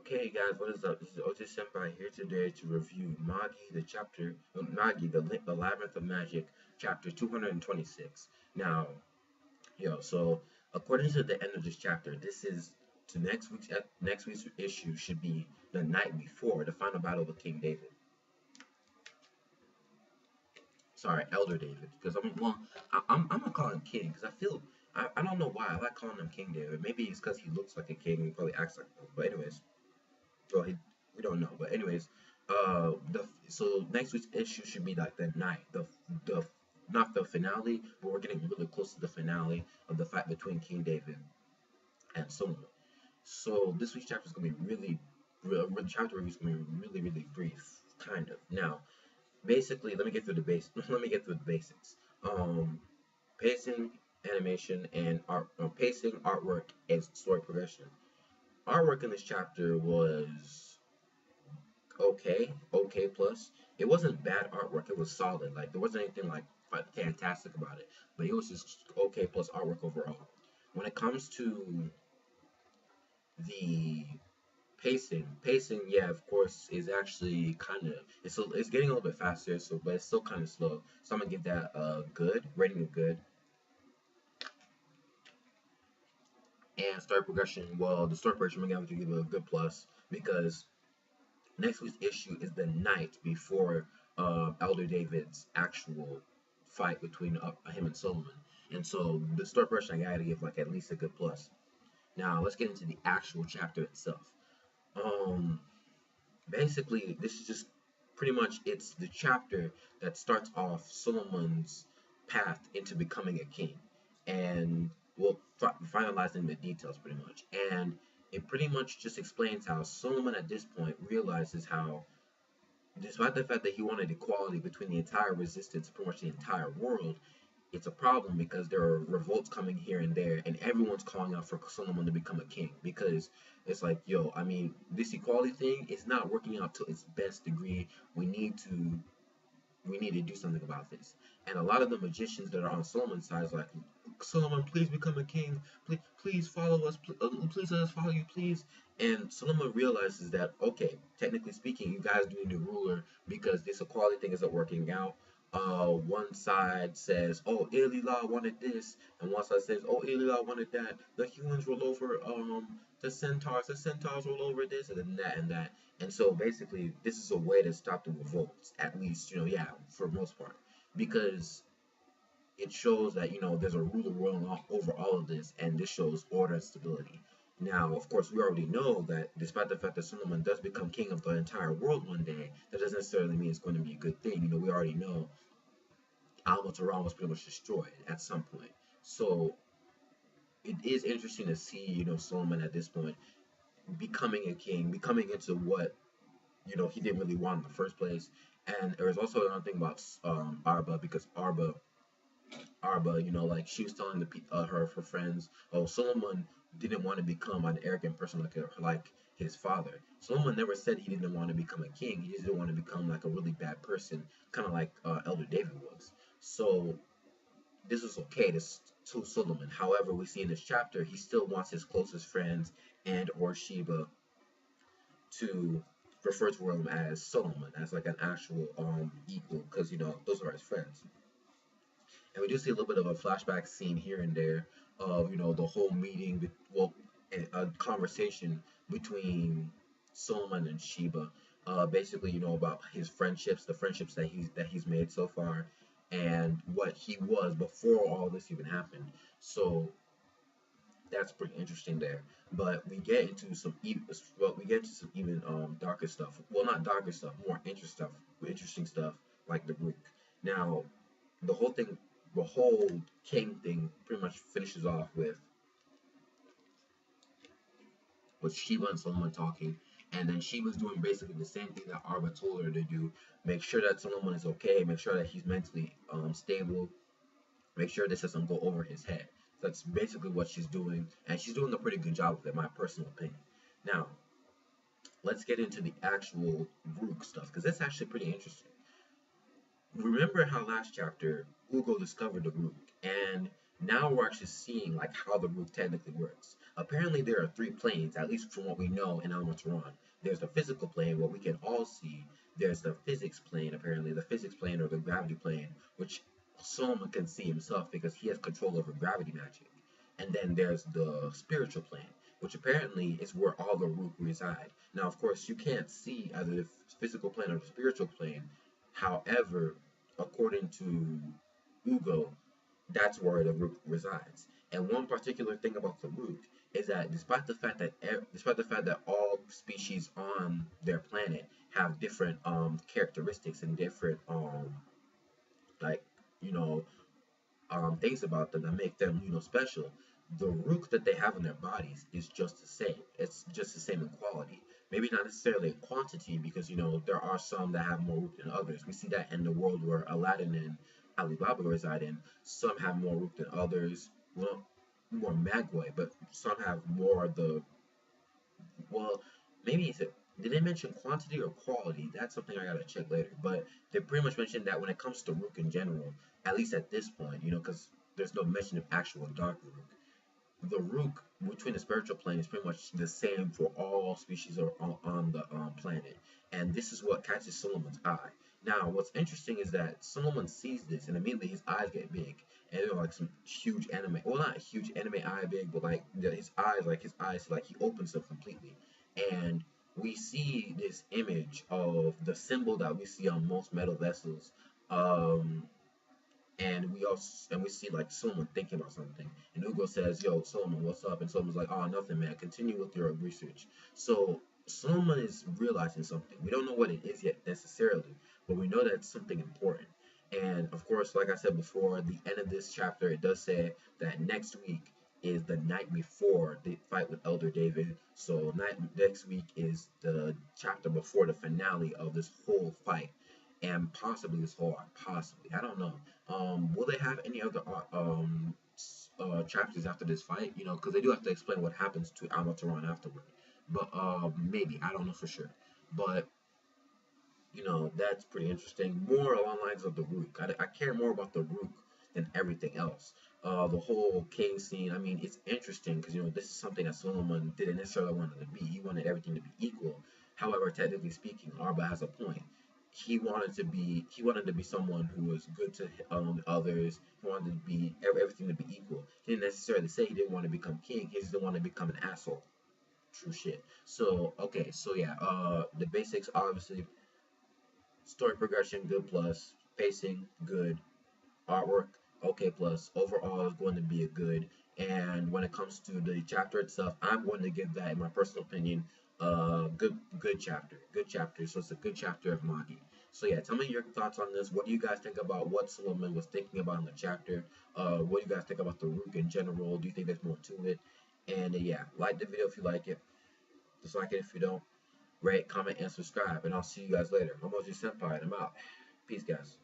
Okay, guys, what is up? This is OJ Senpai here today to review Magi, the Labyrinth of Magic, chapter 226. Now, so according to the end of this chapter, this is to next week's issue should be the night before the final battle with King David. Sorry, Elder David, because I'm gonna call him King because I don't know why I like calling him King David. Maybe it's because he looks like a king and probably acts like one. But anyways, well, we don't know, but anyways, so next week's issue should be like the night, the not the finale, but we're getting really close to the finale of the fight between King David and Solomon. So this week's chapter is gonna be chapter review is gonna be really brief, kind of. Now, basically, let me get through the base. Let me get through the basics. Um, Pacing, animation, and pacing, artwork, and story progression. Artwork in this chapter was okay plus. It wasn't bad artwork. It was solid. Like there wasn't anything like fantastic about it, but it was just okay plus artwork overall. When it comes to the pacing, yeah, of course, is actually kind of it's getting a little bit faster, so but it's still kind of slow. So I'm gonna give that a good rating of good. And story progression, well, the story progression I'm gonna have to give it a good plus because next week's issue is the night before Elder David's actual fight between him and Solomon. And so the story progression I gotta give like at least a good plus. Now let's get into the actual chapter itself. Um, Basically, this is just pretty much it's the chapter that starts off Solomon's path into becoming a king, and we'll finalizing the details pretty much. And it pretty much just explains how Solomon at this point realizes how despite the fact that he wanted equality between the entire resistance, pretty much the entire world, it's a problem because there are revolts coming here and there, and everyone's calling out for Solomon to become a king because it's like, yo, I mean, this equality thing is not working out to its best degree. We need to do something about this. And a lot of the magicians that are on Solomon's side is like, Solomon, please become a king. Please follow us. Please let us follow you, please. And Solomon realizes that, okay, technically speaking, you guys do need a ruler because this equality thing isn't working out. One side says, oh, Elila wanted this, and one side says, oh, Elila wanted that. The humans roll over the centaurs roll over this, and then that and that. And so basically, this is a way to stop the revolts, at least, yeah, for the most part, because it shows that, there's a ruler ruling over all of this, and this shows order and stability. Now, of course, we already know that despite the fact that Solomon does become king of the entire world one day, that doesn't necessarily mean it's going to be a good thing. We already know Alma was pretty much destroyed at some point. So it is interesting to see, Solomon at this point becoming a king, becoming into what he didn't really want in the first place. And there was also another thing about Arba because Arba, like she was telling her friends, oh, Solomon didn't want to become an arrogant person like his father. Solomon never said he didn't want to become a king. He just didn't want to become like a really bad person, kind of like Elder David was. So this was okay to Solomon. However, we see in this chapter he still wants his closest friends and or Sheba to refer to him as Solomon, as like an actual equal, because those are his friends. And we do see a little bit of a flashback scene here and there of the whole meeting, well, a conversation between Solomon and Sheba. Basically, about his friendships, the friendships that he's made so far, and what he was before all this even happened. So that's pretty interesting there. But we get into some even darker stuff. Well, not darker stuff, more interesting stuff like the Rook. Now, the whole thing, the whole king thing, pretty much finishes off with Sheba and Solomon talking, and then she was doing basically the same thing that Arba told her to do: make sure that Solomon is okay, make sure that he's mentally stable, make sure this doesn't go over his head. That's basically what she's doing, and she's doing a pretty good job of it, in my personal opinion. Now, let's get into the actual Rook stuff, because that's actually pretty interesting. Remember how last chapter Ugo discovered the Rook, and Now we're actually seeing like how the roof technically works. Apparently, there are three planes, at least from what we know in Almataran. There's the physical plane, what we can all see. There's the physics plane, apparently the physics plane or the gravity plane, which Solomon can see himself because he has control over gravity magic. And then there's the spiritual plane, which apparently is where all the rukh reside. Now, of course, you can't see either the physical plane or the spiritual plane. However, according to Ugo, that's where the rukh resides. And one particular thing about the rukh is that despite the fact that all species on their planet have different characteristics and different like you know things about them that make them special, the rukh that they have in their bodies is just the same. It's just the same in quality. Maybe not necessarily in quantity, because there are some that have more rukh than others. We see that in the world where Aladdin and Alibaba reside in. Some have more rukh than others. Well, more Magway, but some have more of the well, maybe it's a, did they mention quantity or quality? That's something I gotta check later. But they pretty much mentioned that when it comes to Rook in general, at least at this point, because there's no mention of actual dark Rook. The Rook between the spiritual plane is pretty much the same for all species on the planet, and this is what catches Solomon's eye. Now, what's interesting is that Solomon sees this, and immediately his eyes get big, and they're like some huge anime. Well, not a huge anime eye big, but like his eyes, like he opens them completely, and we see this image of the symbol that we see on most metal vessels. Um, and we see like Solomon thinking about something. And Ugo says, "Yo, Solomon, what's up?" And Solomon's like, "Oh, nothing, man. Continue with your research." So Solomon is realizing something. We don't know what it is yet necessarily, but we know that it's something important. And of course, like I said before, the end of this chapter, it does say that next week is the night before the fight with Elder David. So next week is the chapter before the finale of this whole fight, and possibly this whole arc. Possibly, I don't know. Will they have any other chapters after this fight? Because they do have to explain what happens to Almataran afterward. But maybe, I don't know for sure. But that's pretty interesting. More along the lines of the Rook. I care more about the Rook than everything else. The whole king scene. I mean, it's interesting because this is something that Solomon didn't necessarily want it to be. He wanted everything to be equal. However, technically speaking, Arba has a point. He wanted to be someone who was good to others. He wanted to be everything to be equal. He didn't necessarily say he didn't want to become king. He just didn't want to become an asshole. True shit. So okay, so yeah, the basics obviously: story progression good plus, pacing good, artwork okay plus. Overall is going to be a good. And when it comes to the chapter itself, I'm going to give that, in my personal opinion, good chapter. So it's a good chapter of Magi. So yeah, tell me your thoughts on this. What do you guys think about what Solomon was thinking about in the chapter? What do you guys think about the Rook in general? Do you think there's more to it? And yeah, like the video if you like it, dislike it if you don't. Rate, comment, and subscribe. And I'll see you guys later. I'm Magi Senpai, and I'm out. Peace, guys.